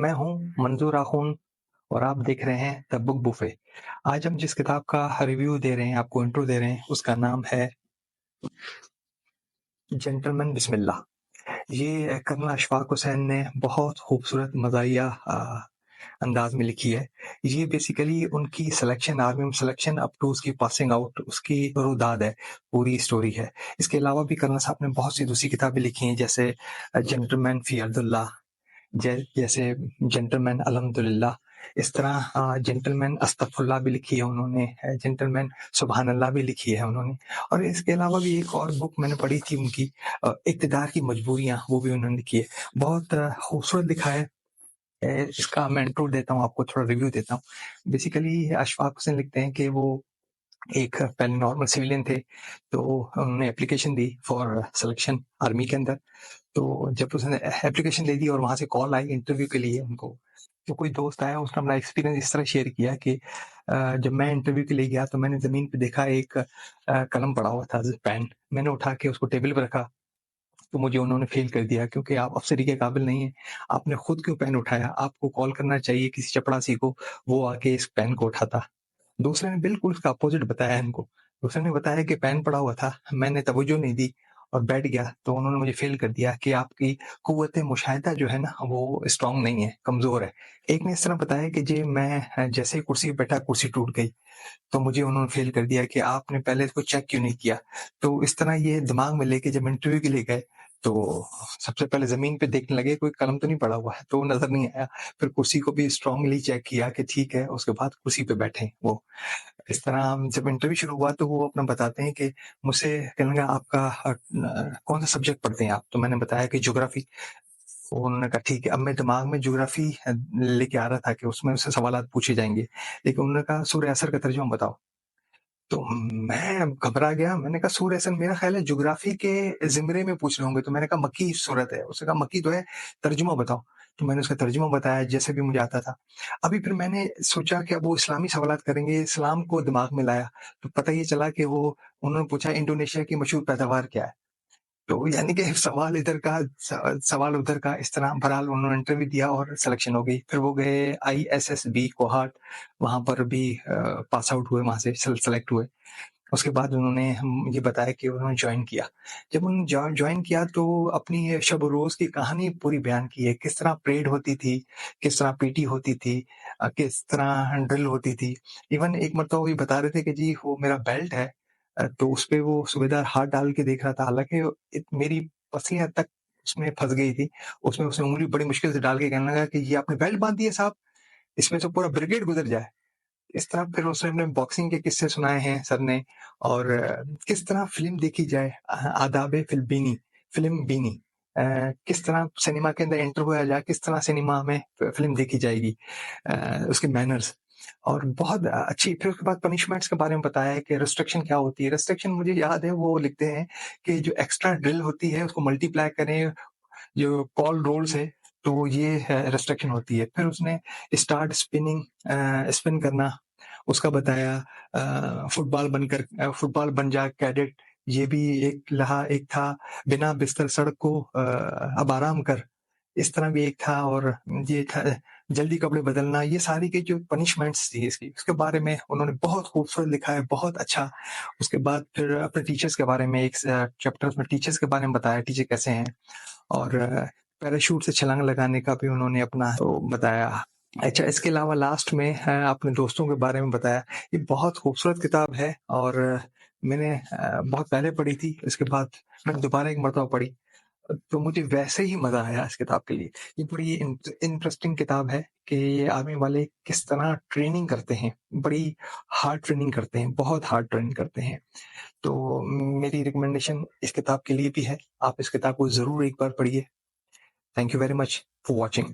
میں ہوں منظور آخون اور آپ دیکھ رہے ہیں دا بک بوفے۔ آج ہم جس کتاب کا ریویو دے رہے ہیں، آپ کو انٹرو دے رہے ہیں، اس کا نام ہے جنٹلمین بسم اللہ۔ یہ کرنل اشفاق حسین نے بہت خوبصورت مزاحیہ انداز میں لکھی ہے۔ یہ بیسیکلی ان کی selection, army selection up to اس کی پاسنگ آؤٹ، اس کی روداد ہے، پوری سٹوری ہے۔ اس کے علاوہ بھی کرنل صاحب نے بہت سی دوسری کتابیں لکھی ہیں، جیسے جنٹلمین فی عبداللہ، جیسے جنٹلمین الحمدللہ، اس طرح جنٹلمین استغفر اللہ بھی لکھی ہے انہوں نے، جنٹلمین سبحان اللہ بھی لکھی ہے انہوں نے، اور اس کے علاوہ بھی ایک اور بک میں نے پڑھی تھی ان کی، اقتدار کی مجبوریاں، وہ بھی انہوں نے لکھی ہے۔ بہت خوبصورت لکھا ہے۔ اس کا میں انٹرو دیتا ہوں، آپ کو تھوڑا ریویو دیتا ہوں۔ بیسیکلی اشفاق حسین لکھتے ہیں کہ وہ ایک پہلے نارمل سویلین تھے، تو انہوں نے application the for selection army کے اندر۔ تو جب اس نے اپلیکیشن دے دی اور وہاں سے کال آئی انٹرویو کے لیے ان کو، تو کوئی دوست آیا، اس نے اپنا ایکسپیرینس اس طرح شیئر کیا کہ جب میں انٹرویو کے لیے گیا تو میں نے زمین پہ دیکھا ایک قلم پڑا ہوا تھا، پین، میں نے اٹھا کے اس کو ٹیبل پہ رکھا تو مجھے انہوں نے فیل کر دیا، کیونکہ آپ افسری کے قابل نہیں ہیں، آپ نے خود کیوں پین اٹھایا، آپ کو کال کرنا چاہیے کسی چپڑاسی کو، وہ آ کے اس پین کو اٹھاتا۔ دوسرے نے بالکل اس کا اپوزٹ بتایا ان کو، دوسرے نے بتایا کہ پین پڑا ہوا تھا، میں نے توجہ نہیں دی اور بیٹھ گیا، تو انہوں نے مجھے فیل کر دیا کہ آپ کی قوت مشاہدہ جو ہے نا وہ اسٹرانگ نہیں ہے، کمزور ہے۔ ایک نے اس طرح بتایا کہ جی میں جیسے ہی کرسی پہ بیٹھا کرسی ٹوٹ گئی، تو مجھے انہوں نے فیل کر دیا کہ آپ نے پہلے اس کو چیک کیوں نہیں کیا۔ تو اس طرح یہ دماغ میں لے کے جب انٹرویو کے لیے گئے تو سب سے پہلے زمین پہ دیکھنے لگے کوئی قلم تو نہیں پڑا ہوا ہے، تو وہ نظر نہیں آیا، پھر کرسی کو بھی اسٹرانگلی چیک کیا کہ ٹھیک ہے، اس کے بعد کرسی پہ بیٹھے وہ۔ اس طرح جب انٹرویو شروع ہوا تو وہ اپنا بتاتے ہیں کہ مجھ سے کہنے لگا آپ کا کون سا سبجیکٹ پڑھتے ہیں آپ، تو میں نے بتایا کہ جغرافی۔ انہوں نے کہا ٹھیک ہے۔ اب میں دماغ میں جغرافی لے کے آ رہا تھا کہ اس میں سے سوالات پوچھے جائیں گے، لیکن انہوں نے کہا سورہ عصر کا ترجمہ بتاؤ۔ تو میں گھبرا گیا، میں نے کہا سورہ عصر میرا خیال ہے جغرافی کے زمرے میں پوچھ رہے ہوں گے، تو میں نے کہا مکی صورت ہے، اس نے کہا مکی تو ہے، ترجمہ بتاؤ۔ تو میں نے اس کا ترجمہ بتایا جیسے بھی مجھے آتا تھا۔ ابھی پھر میں نے سوچا کہ اب وہ اسلامی سوالات کریں گے، اسلام کو دماغ میں لایا تو پتہ یہ چلا کہ وہ انہوں نے پوچھا انڈونیشیا کی مشہور پیداوار کیا ہے، تو یعنی کہ سوال ادھر کا سوال ادھر کا، اس طرح بہرحال انہوں نے انٹرویو دیا اور سلیکشن ہو گئی۔ پھر وہ گئے ISSB کوہارٹ، وہاں پر بھی پاس آؤٹ ہوئے، وہاں سے سلیکٹ ہوئے۔ اس کے بعد انہوں نے یہ بتایا کہ انہوں نے جوائن کیا۔ جب انہوں نے جوائن کیا تو اپنی شب و روز کی کہانی پوری بیان کی ہے، کس طرح پریڈ ہوتی تھی، کس طرح PT ہوتی تھی، کس طرح ڈرل ہوتی تھی۔ ایون ایک مرتبہ وہ بتا رہے تھے کہ جی وہ میرا بیلٹ ہے، تو اس پہ وہ صوبیدار ہاتھ ڈال کے دیکھ رہا تھا، حالانکہ میری پسلیاں تک اس میں پھنس گئی تھی، اس میں اس نے انگلی بڑی مشکل سے ڈال کے کہنے لگا کہ یہ آپ نے بیلٹ باندھ دیا صاحب، اس میں سے پورا بریگیڈ گزر جائے۔ اس طرح پھر اس نے اپنے باکسنگ کے قصے سنائے ہیں سر نے، اور کس طرح فلم دیکھی جائے، آداب فلم بینی، کس طرح سنیما کے اندر انٹر ہوا جائے، کس طرح سنیما میں فلم دیکھی جائے گی، اس کے مینرز، اور بہت اچھی۔ پھر اس کے بعد پنشمنٹس کے بارے میں بتایا ہے کہ ریسٹرکشن کیا ہوتی ہے۔ ریسٹرکشن مجھے یاد ہے، وہ لکھتے ہیں کہ جو ایکسٹرا ڈرل ہوتی ہے اس کو ملٹی پلائی کریں، جو کال رولز ہے تو یہ ریسٹرکشن ہوتی ہے۔ پھر اس نے اسٹارٹ اسپن کرنا اس کا بتایا، فٹ بال بن جا کیڈٹ، یہ بھی ایک تھا، بنا بستر سڑک کو اب آرام کر، اس طرح بھی ایک تھا، اور یہ تھا جلدی کپڑے بدلنا۔ یہ ساری کی جو پنشمنٹس تھی اس کے بارے میں انہوں نے بہت خوبصورت لکھا ہے، بہت اچھا۔ اس کے بعد پھر اپنے ٹیچرز کے بارے میں ایک چیپٹر میں ٹیچرز کے بارے میں بتایا، ٹیچر کیسے ہیں، اور پیراشوٹ سے چھلانگ لگانے کا بھی انہوں نے اپنا بتایا۔ اچھا، اس کے علاوہ لاسٹ میں اپنے دوستوں کے بارے میں بتایا۔ یہ بہت خوبصورت کتاب ہے، اور میں نے بہت پہلے پڑھی تھی، اس کے بعد میں نے دوبارہ ایک مرتبہ پڑھی تو مجھے ویسے ہی مزہ آیا اس کتاب کے لیے۔ یہ بڑی انٹرسٹنگ کتاب ہے کہ یہ آرمی والے کس طرح ٹریننگ کرتے ہیں، بڑی ہارڈ ٹریننگ کرتے ہیں، بہت ہارڈ ٹریننگ کرتے ہیں۔ تو میری ریکمنڈیشن اس کتاب کے لیے بھی ہے، آپ اس کتاب کو ضرور ایک بار پڑھیے۔ Thank you very much for watching.